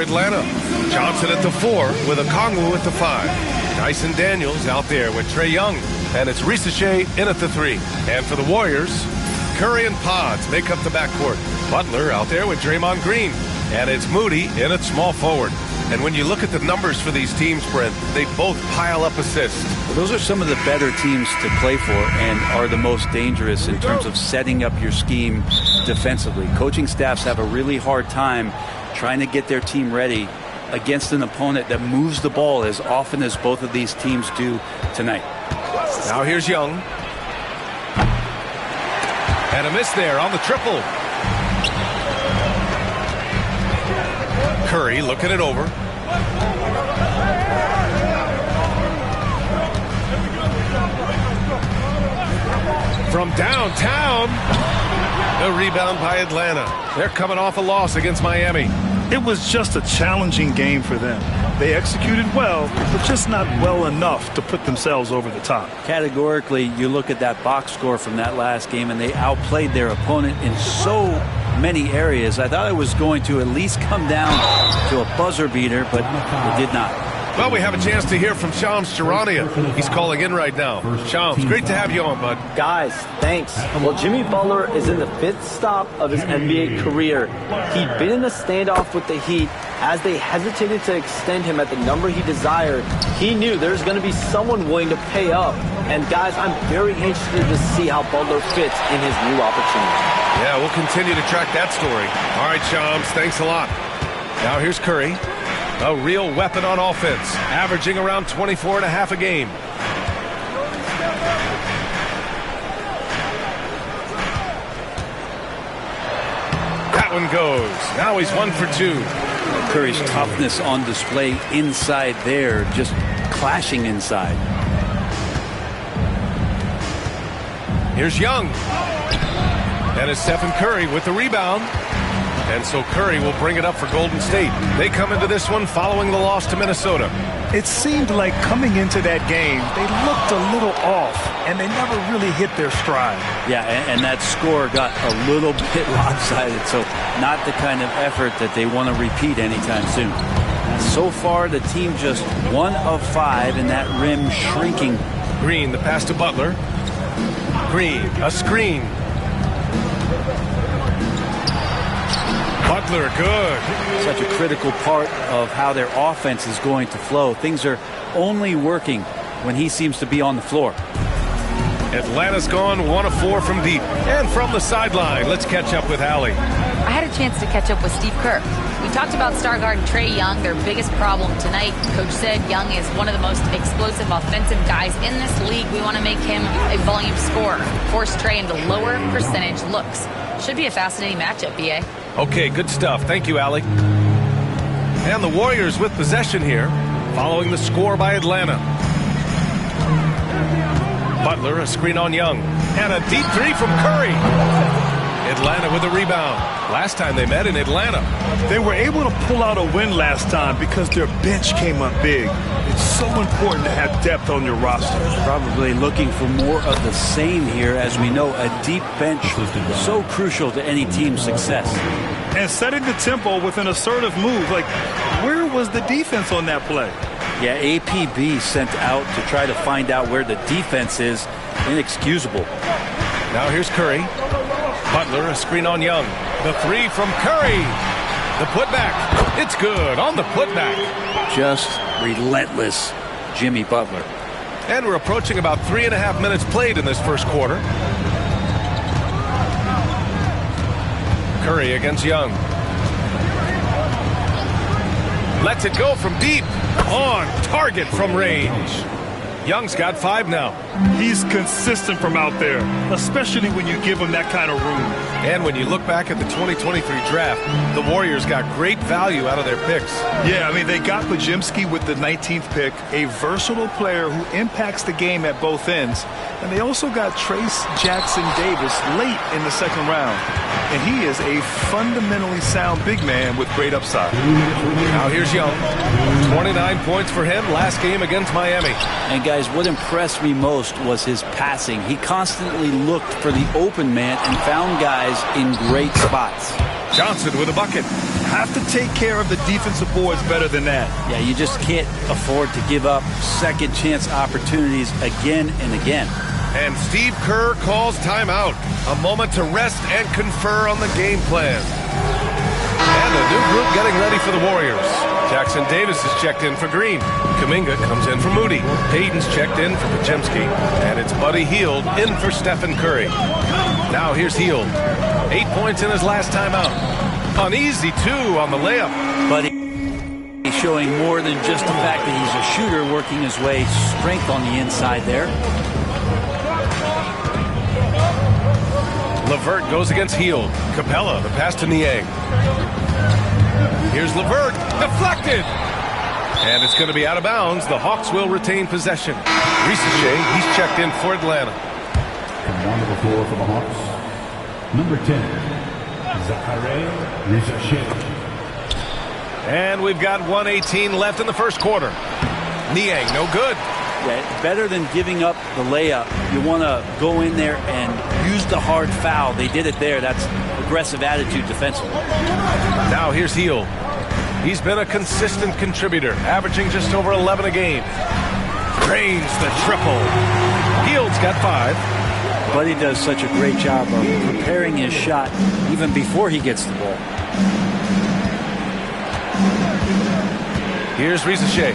Atlanta. Johnson at the 4 with Okongwu at the 5. Dyson Daniels out there with Trae Young. And it's Ricochet in at the 3. And for the Warriors, Curry and Pods make up the backcourt. Butler out there with Draymond Green. And it's Moody in at small forward. And when you look at the numbers for these teams, Brent, they both pile up assists. Well, those are some of the better teams to play for and are the most dangerous in terms of setting up your scheme defensively. Coaching staffs have a really hard time trying to get their team ready against an opponent that moves the ball as often as both of these teams do tonight. Now here's Young. And a miss there on the triple. Curry looking it over. From downtown, the rebound by Atlanta. They're coming off a loss against Miami. It was just a challenging game for them. They executed well, but just not well enough to put themselves over the top. Categorically, you look at that box score from that last game, and they outplayed their opponent in so many areas. I thought it was going to at least come down to a buzzer beater, but it did not. Well, we have a chance to hear from Shams Charania. He's calling in right now. Shams, great to have you on, bud. Guys, thanks. Well, Jimmy Butler is in the 5th stop of his NBA career. He'd been in a standoff with the Heat. As they hesitated to extend him at the number he desired, he knew there's going to be someone willing to pay up. And guys, I'm very interested to see how Butler fits in his new opportunity. Yeah, we'll continue to track that story. All right, Shams, thanks a lot. Now here's Curry. A real weapon on offense, averaging around 24.5 a game. That one goes. Now he's 1 for 2. Curry's toughness on display inside there, just clashing inside. Here's Young. And it's Stephen Curry with the rebound. And so Curry will bring it up for Golden State. They come into this one following the loss to Minnesota. It seemed like coming into that game, they looked a little off, and they never really hit their stride. Yeah, and that score got a little bit lopsided, so not the kind of effort that they want to repeat anytime soon. So far, the team just 1 of 5, and that rim shrinking. Green, the pass to Butler. Green, a screen. Butler, good. Such a critical part of how their offense is going to flow. Things are only working when he seems to be on the floor. Atlanta's gone 1 of 4 from deep. And from the sideline, let's catch up with Allie. I had a chance to catch up with Steve Kerr. We talked about star guard Trae Young, their biggest problem tonight. Coach said Young is one of the most explosive offensive guys in this league. We want to make him a volume scorer, force Trae into lower percentage looks. Should be a fascinating matchup, BA. Okay, good stuff. Thank you, Allie. And the Warriors with possession here, following the score by Atlanta. Butler, a screen on Young. And a deep 3 from Curry. Atlanta with a rebound. Last time they met in Atlanta. They were able to pull out a win last time because their bench came up big. It's so important to have depth on your roster. Probably looking for more of the same here. As we know, a deep bench so crucial to any team's success. And setting the tempo with an assertive move. Like, where was the defense on that play? Yeah, APB sent out to try to find out where the defense is. Inexcusable. Now here's Curry. Butler, a screen on Young. The 3 from Curry. The putback. It's good on the putback. Just relentless Jimmy Butler. And we're approaching about 3.5 minutes played in this first quarter. Curry against Young. Lets it go from deep. On target from range. Young's got 5 now. He's consistent from out there, especially when you give him that kind of room. And when you look back at the 2023 draft, the Warriors got great value out of their picks. Yeah, I mean, they got Podziemski with the 19th pick, a versatile player who impacts the game at both ends. And they also got Trace Jackson Davis late in the 2nd round. And he is a fundamentally sound big man with great upside. Now here's Young. 29 points for him last game against Miami. And guys, what impressed me most was his passing. He constantly looked for the open man and found guys in great spots. Johnson with a bucket. Have to take care of the defensive boards better than that. Yeah, you just can't afford to give up second chance opportunities again and again. And Steve Kerr calls timeout. A moment to rest and confer on the game plan. And a new group getting ready for the Warriors. Jackson Davis is checked in for Green. Kuminga comes in for Moody. Payton's checked in for Pajemski. And it's Buddy Hield in for Stephen Curry. Now here's Hield. 8 points in his last timeout. An easy 2 on the layup. Buddy is showing more than just the fact that he's a shooter, working his way strength on the inside there. LeVert goes against Hield. Capella, the pass to Niang. Here's LeVert, deflected. And it's going to be out of bounds. The Hawks will retain possession. Risacher, he's checked in for Atlanta. And on the floor for the Hawks, number 10, Zachary Risacher. And we've got 1:18 left in the first quarter. Niang, no good. Yeah, better than giving up the layup, you want to go in there and use the hard foul. They did it there. That's aggressive attitude defensively. Now here's Hield. He's been a consistent contributor, averaging just over 11 a game. Drains the triple. Hield's got 5. Buddy does such a great job of preparing his shot even before he gets the ball. Here's Risacher.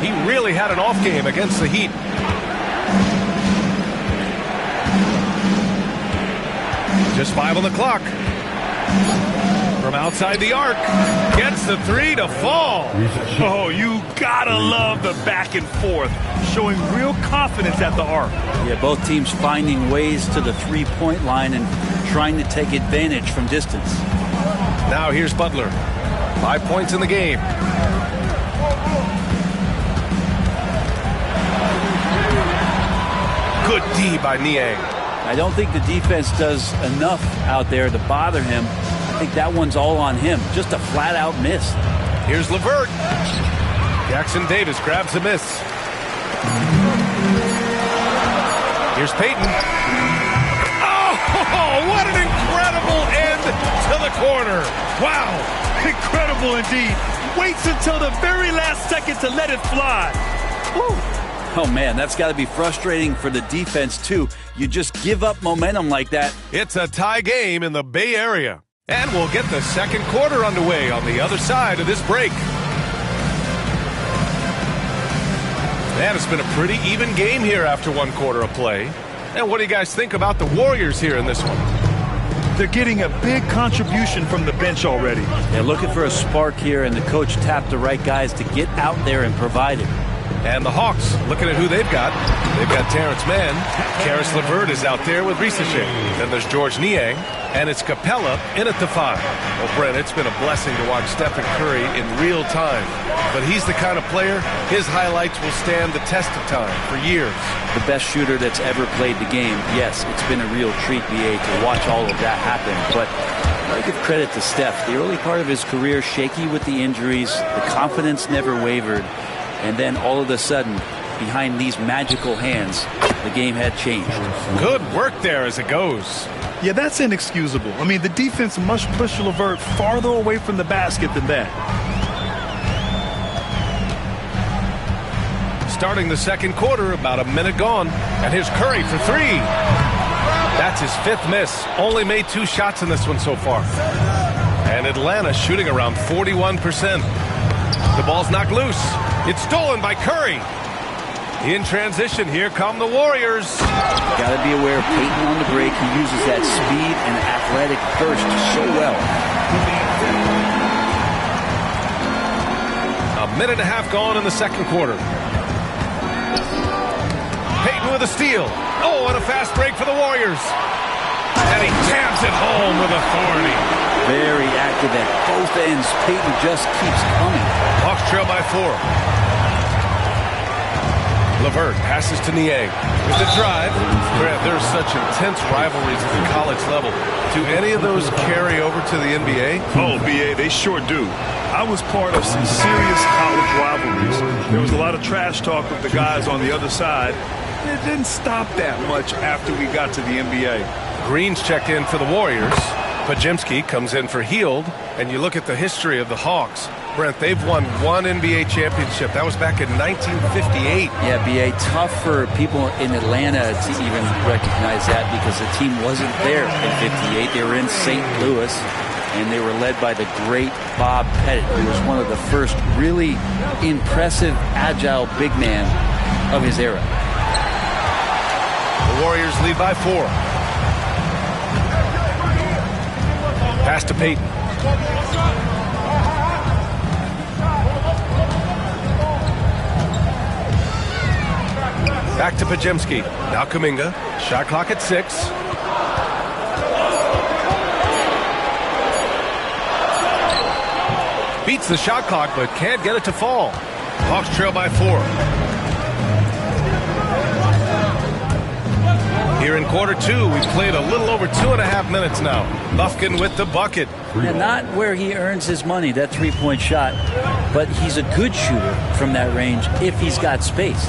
He really had an off game against the Heat. Just 5 on the clock. From outside the arc. Gets the 3 to fall. Oh, you gotta love the back and forth. Showing real confidence at the arc. Yeah, both teams finding ways to the three-point line and trying to take advantage from distance. Now here's Butler. 5 points in the game. Good D by Niang. I don't think the defense does enough out there to bother him. I think that one's all on him. Just a flat-out miss. Here's LeVert. Jackson Davis grabs the miss. Here's Payton. Oh, what an incredible end to the corner. Wow, incredible indeed. Waits until the very last second to let it fly. Woo. Oh, man, that's got to be frustrating for the defense, too. You just give up momentum like that. It's a tie game in the Bay Area. And we'll get the second quarter underway on the other side of this break. And it's been a pretty even game here after 1 quarter of play. And what do you guys think about the Warriors here in this one? They're getting a big contribution from the bench already. They're looking for a spark here, and the coach tapped the right guys to get out there and provide it. And the Hawks, looking at who they've got. They've got Terrence Mann. Karis LeVert is out there with Risacher. Then there's George Niang. And it's Capella in at the 5. Well, Brent, it's been a blessing to watch Stephen Curry in real time. But he's the kind of player, his highlights will stand the test of time for years. The best shooter that's ever played the game. Yes, it's been a real treat, BA, to watch all of that happen. But I give credit to Steph. The early part of his career, shaky with the injuries. The confidence never wavered. And then all of a sudden, behind these magical hands, the game had changed. Good work there as it goes. Yeah, that's inexcusable. I mean, the defense must push LeVert farther away from the basket than that. Starting the second quarter, about a minute gone. And here's Curry for 3. That's his 5th miss. Only made 2 shots in this one so far. And Atlanta shooting around 41%. The ball's knocked loose. It's stolen by Curry. In transition, here come the Warriors. Got to be aware of Payton on the break. He uses that speed and athletic burst so well. A minute and a half gone in the second quarter. Payton with a steal. Oh, and a fast break for the Warriors. And he jams it home with authority. Very active at both ends. Payton just keeps coming. Hawks trail by 4. LeVert passes to Niang with the drive. Grant, there's such intense rivalries at the college level. Do any of those carry over to the NBA? Oh, BA, they sure do. I was part of some serious college rivalries. There was a lot of trash talk with the guys on the other side. It didn't stop that much after we got to the NBA. Green's checked in for the Warriors. Pajimski comes in for Heald, and you look at the history of the Hawks. Brent, they've won one NBA championship. That was back in 1958. Yeah, B.A., tough for people in Atlanta to even recognize that because the team wasn't there in 58. They were in St. Louis, and they were led by the great Bob Pettit, who was one of the first really impressive, agile big man of his era. The Warriors lead by 4. Pass to Payton. Back to Pajimski. Now Kuminga. Shot clock at 6. Beats the shot clock, but can't get it to fall. Hawks trail by 4. Here in quarter 2, we've played a little over 2.5 minutes now. Lufkin with the bucket. And not where he earns his money, that three-point shot, but he's a good shooter from that range if he's got space.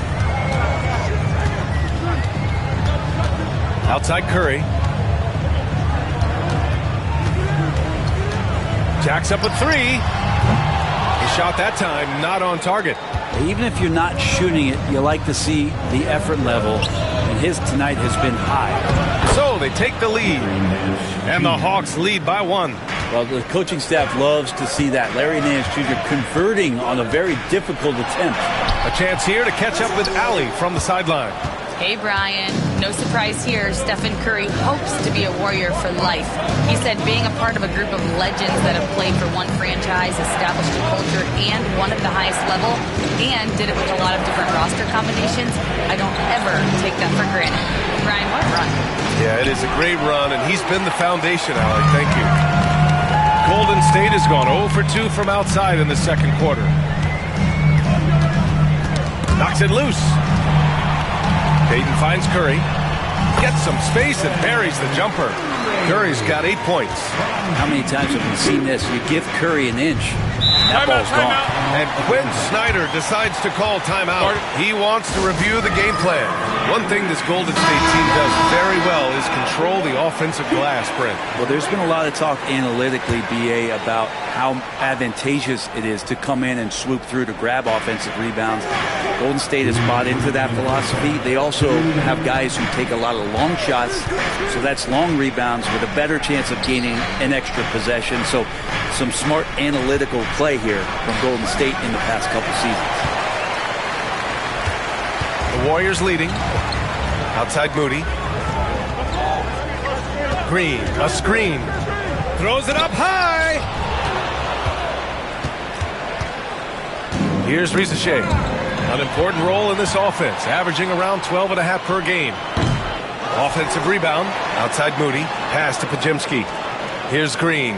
Outside Curry. Jacks up with 3. He shot that time, not on target. Even if you're not shooting it, you like to see the effort level, and his tonight has been high. So they take the lead, and the Hawks lead by 1. Well, the coaching staff loves to see that. Larry Nance Jr. converting on a very difficult attempt. A chance here to catch up with Allie from the sideline. Hey, Brian. No surprise here. Stephen Curry hopes to be a Warrior for life. He said being a part of a group of legends that have played for one franchise, established a culture, and won at the highest level, and did it with a lot of different roster combinations, I don't ever take that for granted. Brian, what a run. Yeah, it is a great run, and he's been the foundation, Allie. Thank you. Golden State has gone 0 for 2 from outside in the second quarter. Knocks it loose. Payton finds Curry, gets some space and buries the jumper. Curry's got 8 points. How many times have we seen this? You give Curry an inch, that ball's gone. And Quinn Snyder decides to call timeout. He wants to review the game plan. One thing this Golden State team does very well is control the offensive glass, Brent. Well, there's been a lot of talk analytically, BA, about how advantageous it is to come in and swoop through to grab offensive rebounds. Golden State has bought into that philosophy. They also have guys who take a lot of long shots, so that's long rebounds with a better chance of gaining an extra possession. So some smart analytical play here from Golden State in the past couple seasons. The Warriors leading. Outside Moody. Green, a screen. Throws it up high. Here's Risache. An important role in this offense, averaging around 12.5 per game. Offensive rebound. Outside Moody. Pass to Pajimski. Here's Green.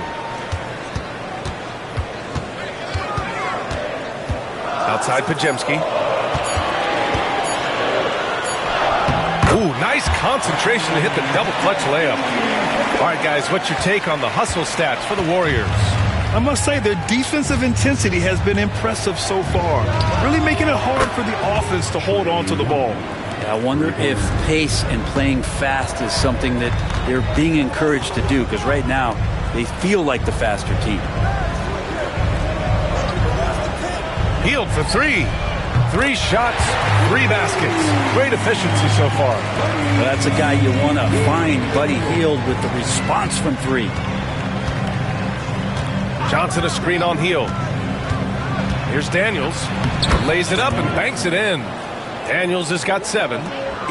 Outside Pajimski. Ooh, nice concentration to hit the double clutch layup. All right, guys, what's your take on the hustle stats for the Warriors? I must say their defensive intensity has been impressive so far, really making it hard for the offense to hold on to the ball. Yeah, I wonder if pace and playing fast is something that they're being encouraged to do, because right now they feel like the faster team. Heald for 3. 3 shots, 3 baskets. Great efficiency so far. Well, that's a guy you want to find, Buddy Hield, with the response from 3. Johnson a screen on Heald. Here's Daniels. Lays it up and banks it in. Daniels has got 7.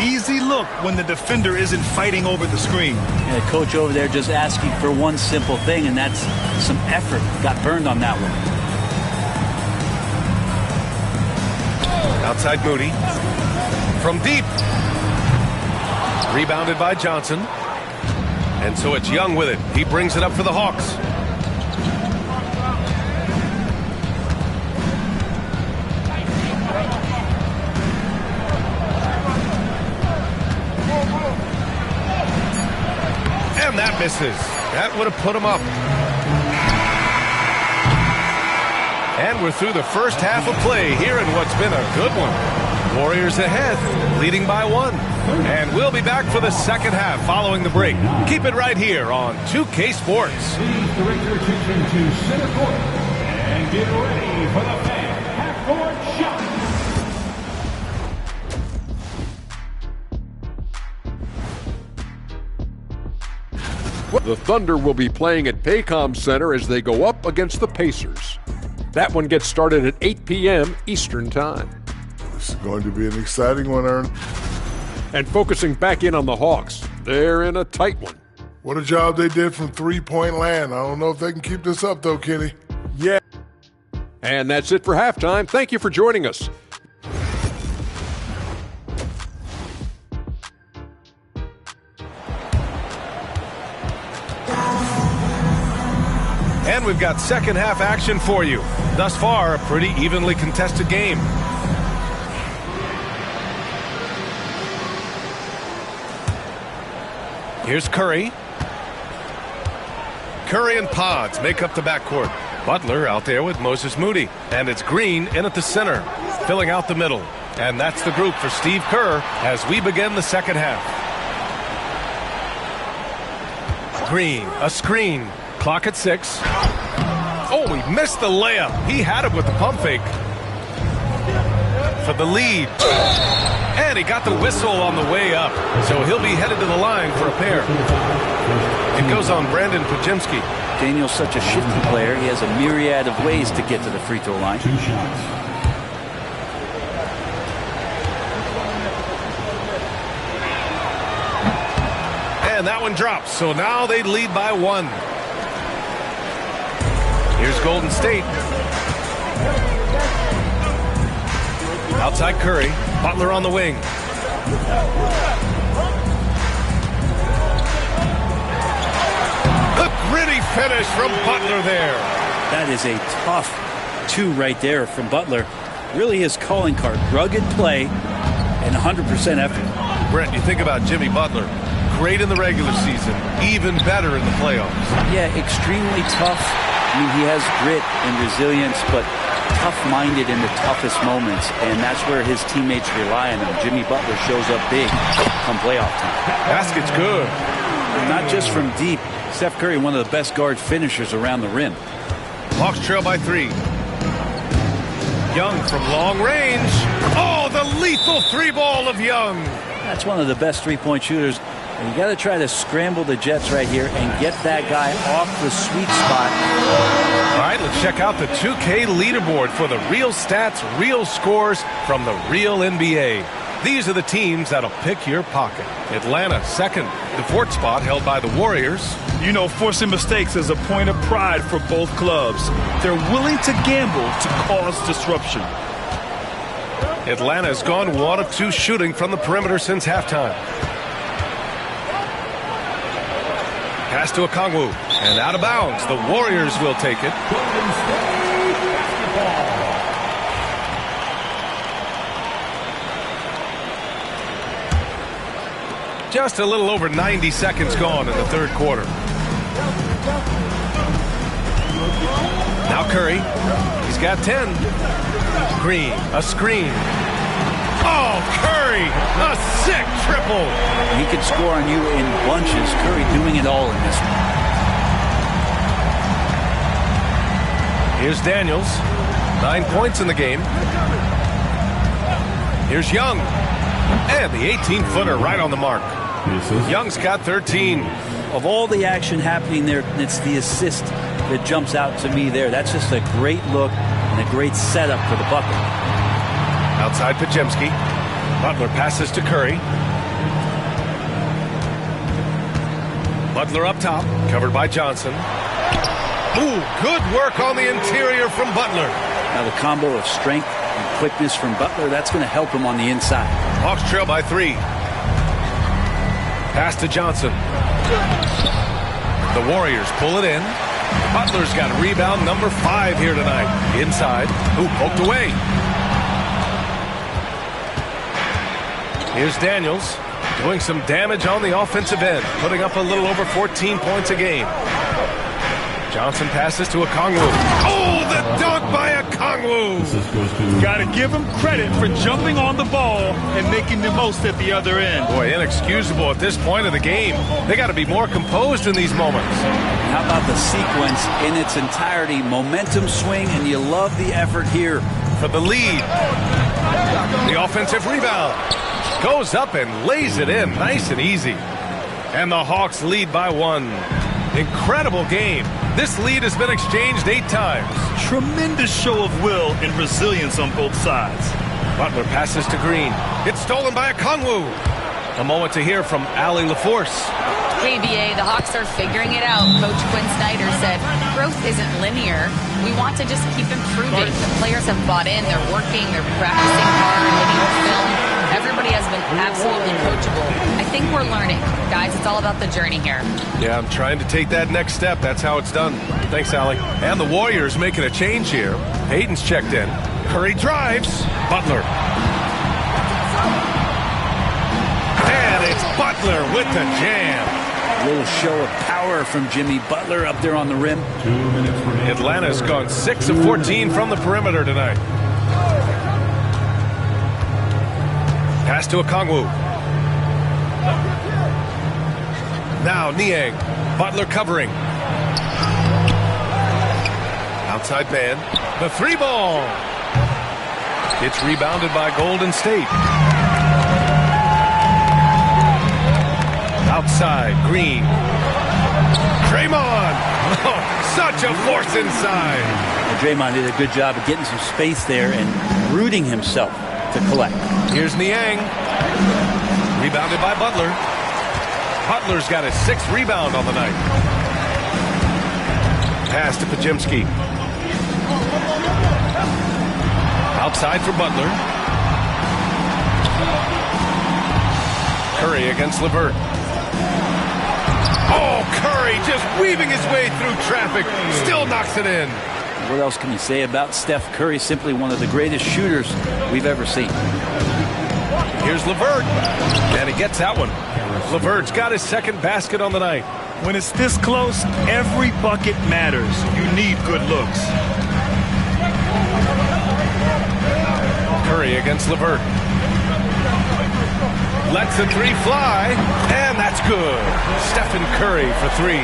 Easy look when the defender isn't fighting over the screen. And the coach over there just asking for one simple thing, and that's some effort. Got burned on that one. Outside Moody. From deep. Rebounded by Johnson. And so it's Young with it. He brings it up for the Hawks. And that misses. That would have put him up. And we're through the first half of play here in what's been a good one. Warriors ahead, leading by 1. And we'll be back for the second half following the break. Keep it right here on 2K Sports. Please direct your attention to center court and get ready for the fan half-court shot. The Thunder will be playing at Paycom Center as they go up against the Pacers. That one gets started at 8 p.m. Eastern Time. It's going to be an exciting one, Ern. And focusing back in on the Hawks, they're in a tight one. What a job they did from three-point land. I don't know if they can keep this up, though, Kenny. Yeah. And that's it for halftime. Thank you for joining us. And we've got second half action for you. Thus far, a pretty evenly contested game. Here's Curry. Curry and Pods make up the backcourt. Butler out there with Moses Moody. And it's Green in at the center, filling out the middle. And that's the group for Steve Kerr as we begin the second half. Green, a screen. Clock at 6. Oh, he missed the layup. He had it with the pump fake. For the lead. And he got the whistle on the way up. So he'll be headed to the line for a pair. It goes on Brandon Pajemski. Daniel's such a shifty player. He has a myriad of ways to get to the free throw line. 2 shots. And that one drops. So now they lead by 1. Here's Golden State. Outside Curry. Butler on the wing. A gritty finish from Butler there. That is a tough 2 right there from Butler. Really his calling card. Rugged play and 100% effort. Brent, you think about Jimmy Butler. Great in the regular season. Even better in the playoffs. Yeah, extremely tough. I mean, he has grit and resilience, but tough-minded in the toughest moments, and that's where his teammates rely on him. Jimmy Butler shows up big come playoff time. Basket's good. Not just from deep. Steph Curry, one of the best guard finishers around the rim. Hawks trail by 3. Young from long range. Oh, the lethal 3-ball of Young. That's one of the best three-point shooters. And you got to try to scramble the Jets right here and get that guy off the sweet spot. All right, let's check out the 2K leaderboard for the real stats, real scores from the real NBA. These are the teams that'll pick your pocket. Atlanta, second. The fourth spot held by the Warriors. You know, forcing mistakes is a point of pride for both clubs. They're willing to gamble to cause disruption. Atlanta's gone 1 of 2 shooting from the perimeter since halftime. Pass to Okongwu, and out of bounds. The Warriors will take it. Just a little over 90 seconds gone in the third quarter. Now Curry. He's got 10. Green, a screen. Oh, Curry, a sick triple. He can score on you in bunches. Curry doing it all in this one. Here's Daniels. 9 points in the game. Here's Young. And the 18-footer right on the mark. Young's got 13. Of all the action happening there, it's the assist that jumps out to me there. That's just a great look and a great setup for the bucket. Outside Pajemski. Butler passes to Curry. Butler up top, covered by Johnson. Ooh, good work on the interior from Butler. Now the combo of strength and quickness from Butler, that's going to help him on the inside. Hawks trail by 3. Pass to Johnson. The Warriors pull it in. Butler's got rebound number 5 here tonight. Inside. Ooh, poked away. Here's Daniels doing some damage on the offensive end, putting up a little over 14 points a game. Johnson passes to Okongwu. Oh, the dunk by Okongwu! Got to give him credit for jumping on the ball and making the most at the other end. Boy, inexcusable at this point of the game. They got to be more composed in these moments. How about the sequence in its entirety? Momentum swing, and you love the effort here. For the lead. The offensive rebound. Goes up and lays it in nice and easy. And the Hawks lead by 1. Incredible game. This lead has been exchanged 8 times. Tremendous show of will and resilience on both sides. Butler passes to Green. It's stolen by Okongwu. A moment to hear from Allie LaForce. KBA, the Hawks are figuring it out. Coach Quinn Snyder said, growth isn't linear. We want to just keep improving. The players have bought in. They're working. They're practicing hard, hitting the film. Everybody has been absolutely coachable. I think we're learning. Guys, it's all about the journey here. Yeah, I'm trying to take that next step. That's how it's done. Thanks, Allie. And the Warriors making a change here. Hayden's checked in. Curry drives. Butler. And it's Butler with the jam. A little show of power from Jimmy Butler up there on the rim. 2 minutes remaining. Atlanta's gone 6 of 14 from the perimeter tonight. Pass to Okongwu. Now Niang. Butler covering. Outside man. The 3-ball. It's rebounded by Golden State. Outside, Green. Draymond. Oh, such a force inside. Well, Draymond did a good job of getting some space there and rooting himself to collect. Here's Niang. Rebounded by Butler. Butler's got his 6th rebound on the night. Pass to Pajemski. Outside for Butler. Curry against LeVert. Oh, Curry just weaving his way through traffic. Still knocks it in. What else can you say about Steph Curry? Simply one of the greatest shooters we've ever seen. Here's LeVert. And he gets that one. LeVert's got his 2nd basket on the night. When it's this close, every bucket matters. You need good looks. Curry against LeVert. Lets the 3 fly, and that's good. Stephen Curry for 3.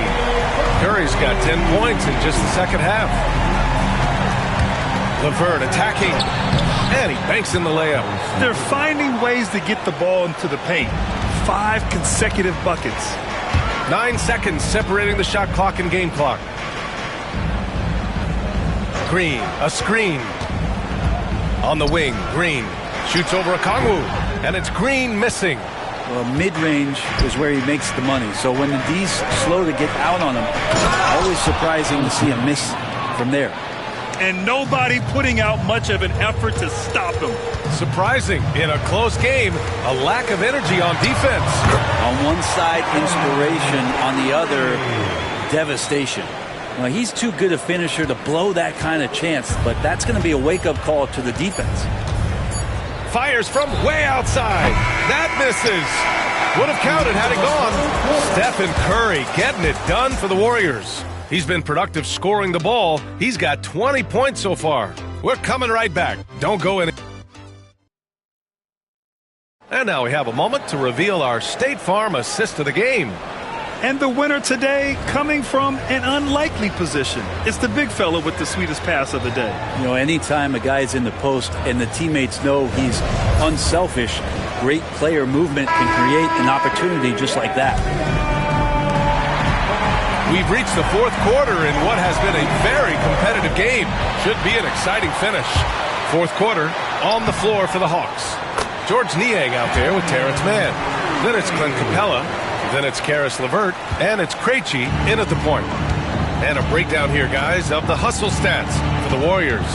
Curry's got 10 points in just the 2nd half. LeVert attacking, and he banks in the layup. They're finding ways to get the ball into the paint. 5 consecutive buckets. 9 seconds separating the shot clock and game clock. Green, a screen. On the wing, Green shoots over Okongwu, and it's Green missing. Well, mid-range is where he makes the money. So when the D's slow to get out on him, always surprising to see a miss from there. And nobody putting out much of an effort to stop him. Surprising. In a close game, a lack of energy on defense. On one side, inspiration. On the other, devastation. Well, he's too good a finisher to blow that kind of chance, but that's going to be a wake-up call to the defense. Fires from way outside. That misses. Would have counted had it gone. Stephen Curry getting it done for the Warriors. He's been productive scoring the ball. He's got 20 points so far. We're coming right back. Don't go in. And now we have a moment to reveal our State Farm assist of the game. And the winner today coming from an unlikely position. It's the big fella with the sweetest pass of the day. You know, anytime a guy's in the post and the teammates know he's unselfish, great player movement can create an opportunity just like that. We've reached the 4th quarter in what has been a very competitive game. Should be an exciting finish. 4th quarter on the floor for the Hawks. George Niang out there with Terrence Mann. Then it's Clint Capella. Then it's Karis LeVert. And it's Krejci in at the point. And a breakdown here, guys, of the hustle stats for the Warriors.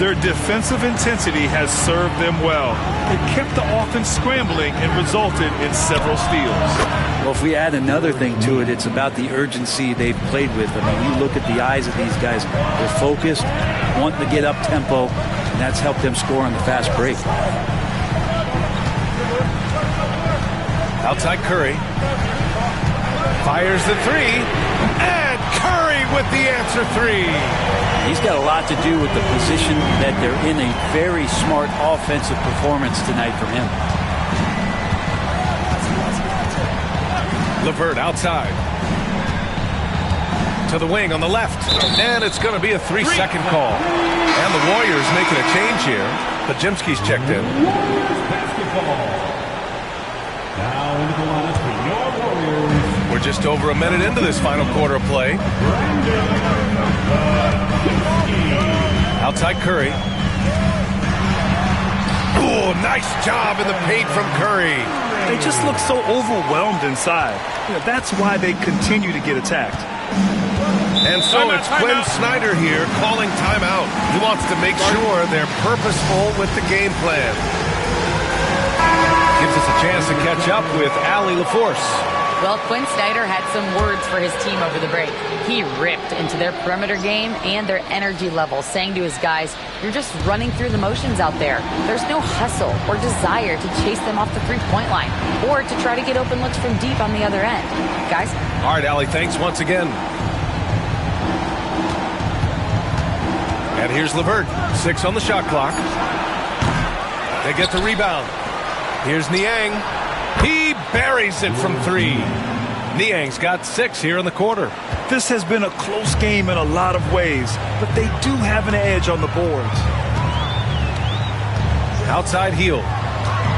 Their defensive intensity has served them well. It kept the offense scrambling and resulted in several steals. Well, if we add another thing to it, it's about the urgency they've played with. I mean, you look at the eyes of these guys. They're focused, wanting to get up tempo, and that's helped them score on the fast break. Outside Curry. Fires the 3. And Curry with the answer three. He's got a lot to do with the position that they're in. A very smart offensive performance tonight from him. LeVert outside. To the wing on the left. And it's going to be a 3-second call. And the Warriors making a change here. Pajimski's checked in. Now into the lineup for your Warriors. We're just over a minute into this final quarter of play. Outside Curry. Oh, nice job in the paint from Curry. They just look so overwhelmed inside. That's why they continue to get attacked. And so it's Quinn Snyder here calling timeout. He wants to make sure they're purposeful with the game plan. Gives us a chance to catch up with Allie LaForce. Well, Quinn Snyder had some words for his team over the break. He ripped into their perimeter game and their energy level, saying to his guys, you're just running through the motions out there. There's no hustle or desire to chase them off the three-point line or to try to get open looks from deep on the other end. Guys? All right, Allie, thanks once again. And here's LeVert, 6 on the shot clock. They get the rebound. Here's Niang. He buries it from 3. Niang's got 6 here in the quarter. This has been a close game in a lot of ways, but they do have an edge on the boards. Outside Hield.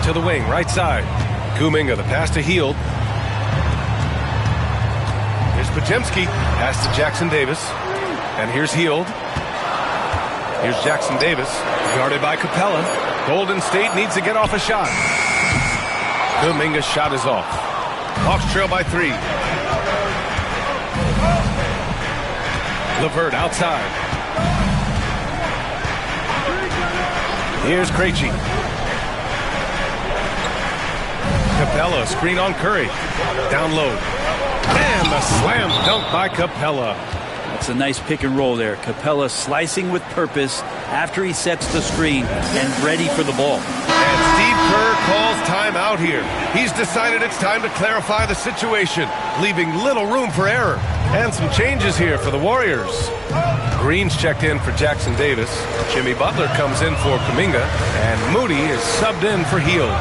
To the wing, right side. Kuminga, the pass to Hield. Here's Pajimski. Pass to Jackson Davis. And here's Hield. Here's Jackson Davis. Guarded by Capella. Golden State needs to get off a shot. Kuminga's shot is off. Hawks trail by 3. LeVert outside. Here's Krejci. Capella, screen on Curry. Down low. And the slam dunk by Capella. That's a nice pick and roll there. Capella slicing with purpose after he sets the screen and ready for the ball. And Steve Kerr calls timeout here. He's decided it's time to clarify the situation, leaving little room for error. And some changes here for the Warriors. Green's checked in for Jackson Davis. Jimmy Butler comes in for Kuminga. And Moody is subbed in for Hield.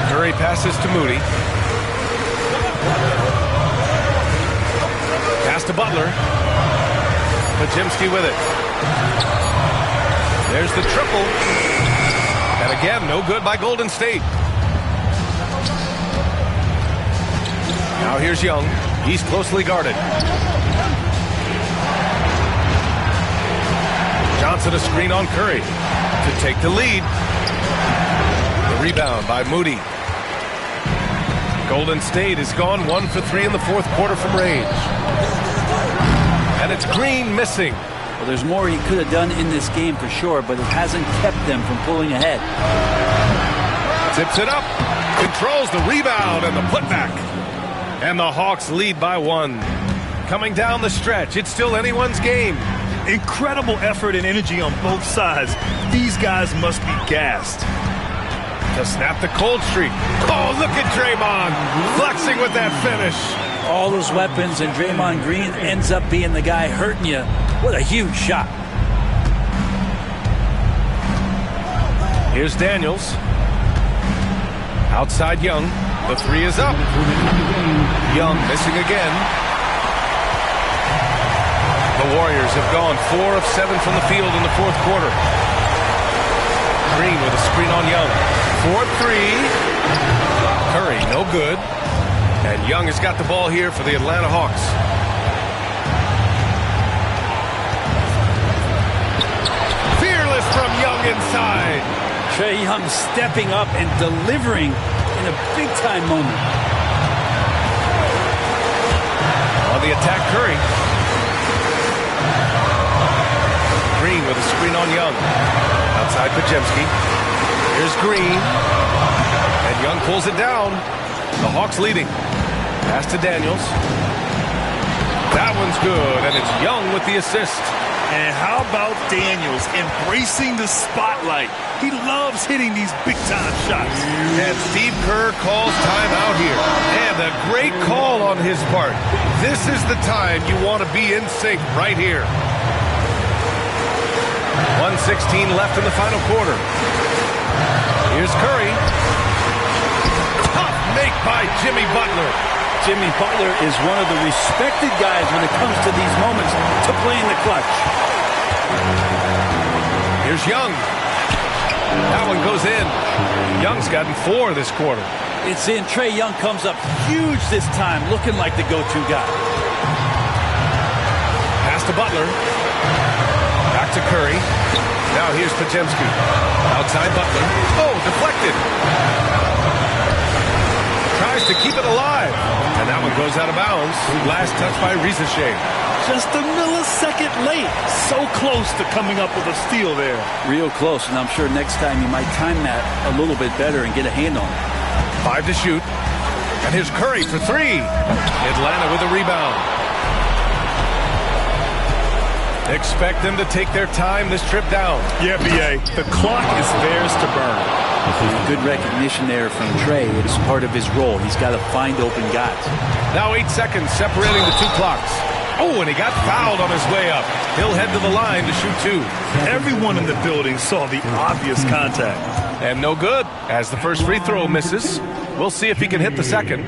Curry passes to Moody. Pass to Butler. Pajimski with it. There's the triple. And again, no good by Golden State. Now here's Young. He's closely guarded. Johnson a screen on Curry to take the lead. The rebound by Moody. Golden State has gone 1 for 3 in the fourth quarter from range. And it's Green missing. Well, there's more he could have done in this game for sure, but it hasn't kept them from pulling ahead. Tips it up. Controls the rebound and the putback. And the Hawks lead by 1. Coming down the stretch, it's still anyone's game. Incredible effort and energy on both sides. These guys must be gassed. To snap the cold streak. Oh, look at Draymond flexing with that finish. All those weapons, and Draymond Green ends up being the guy hurting you. What a huge shot. Here's Daniels. Outside Young. The 3 is up. Young missing again. The Warriors have gone 4 of 7 from the field in the fourth quarter. Green with a screen on Young. 4-3. Curry, no good. And Young has got the ball here for the Atlanta Hawks. Fearless from Young inside. Trae Young stepping up and delivering in a big-time moment. On the attack, Curry. Green with a screen on Young. Outside Pajimski. Here's Green. And Young pulls it down. The Hawks leading. Pass to Daniels. That one's good, and it's Young with the assist. And how about Daniels embracing the spotlight? He loves hitting these big-time shots. And Steve Kerr calls timeout here. And a great call on his part. This is the time you want to be in sync right here. 1:16 left in the final quarter. Here's Curry. Tough make by Jimmy Butler. Jimmy Butler is one of the respected guys when it comes to these moments to play in the clutch. Here's Young. That one goes in. Young's gotten 4 this quarter. It's in. Trae Young comes up huge this time, looking like the go-to guy. Pass to Butler. Back to Curry. Now here's Podziemski. Outside Butler. Oh, deflected. Tries to keep it alive. And that one goes out of bounds. Last touch by Risache. Just a millisecond late. So close to coming up with a steal there. Real close, and I'm sure next time you might time that a little bit better and get a hand on it. 5 to shoot. And here's Curry for 3. Atlanta with a rebound. Expect them to take their time this trip down. Yeah, B.A. The clock is theirs to burn. Good recognition there from Trae. It's part of his role. He's got to find open guys. Now 8 seconds separating the 2 clocks. Oh, and he got fouled on his way up. He'll head to the line to shoot 2. Everyone in the building saw the obvious contact. And no good, as the first free throw misses. We'll see if he can hit the second.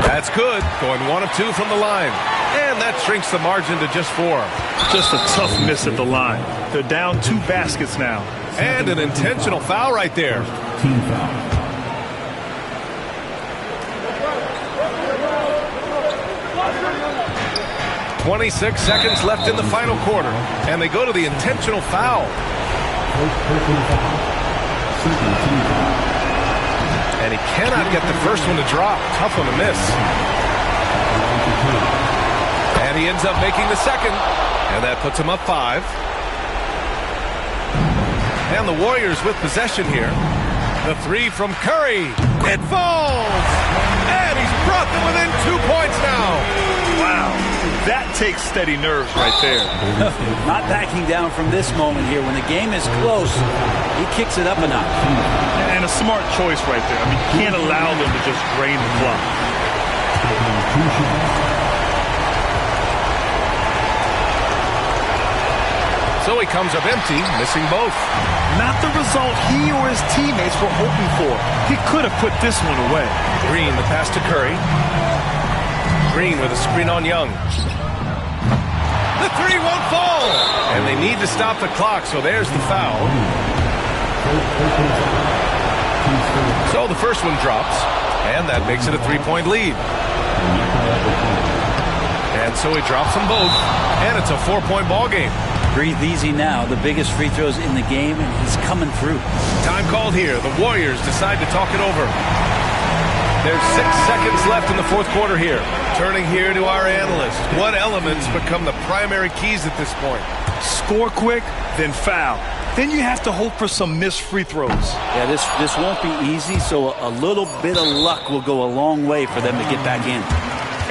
That's good, going 1 of 2 from the line. And that shrinks the margin to just 4. Just a tough miss at the line. They're down 2 baskets now. And an intentional foul right there. Team foul. .26 seconds left in the final quarter. And they go to the intentional foul. And he cannot get the first one to drop. Tough one to miss. And he ends up making the second. And that puts him up 5. And the Warriors with possession here. The 3 from Curry. It falls! And he's brought them within 2 points now. Wow. That takes steady nerves right there. Not backing down from this moment here. When the game is close, he kicks it up a notch. And a smart choice right there. I mean, you can't allow them to just drain the clock. So he comes up empty, missing both. Not the result he or his teammates were hoping for. He could have put this one away. Green, the pass to Curry. Green with a screen on Young. The 3 won't fall! And they need to stop the clock, so there's the foul. So the first one drops, and that makes it a 3-point lead. And so he drops them both, and it's a 4-point ball game. Breathe easy now. The biggest free throws in the game, and he's coming through. Time called here. The Warriors decide to talk it over. There's 6 seconds left in the 4th quarter here. Turning here to our analyst. What elements become the primary keys at this point? Score quick, then foul. Then you have to hope for some missed free throws. Yeah, this won't be easy, so a little bit of luck will go a long way for them to get back in.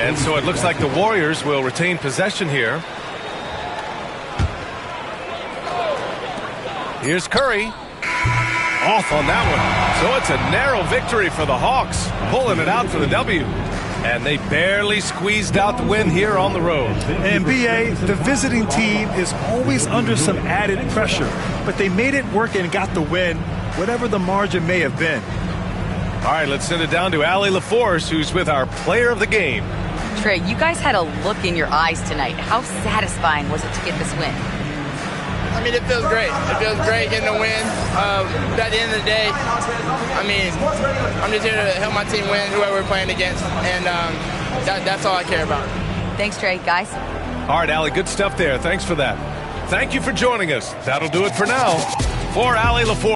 And so it looks like the Warriors will retain possession here. Here's Curry. Off on that one. So it's a narrow victory for the Hawks, pulling it out for the W. And they barely squeezed out the win here on the road. And B.A., the visiting team is always under some added pressure, but they made it work and got the win, whatever the margin may have been. All right, let's send it down to Allie LaForce, who's with our player of the game. Trae, you guys had a look in your eyes tonight. How satisfying was it to get this win? I mean, it feels great. It feels great getting the win. But at the end of the day, I mean, I'm just here to help my team win, whoever we're playing against, and that's all I care about. Thanks, Trae. Guys? All right, Allie, good stuff there. Thanks for that. Thank you for joining us. That'll do it for now. For Allie LaForce.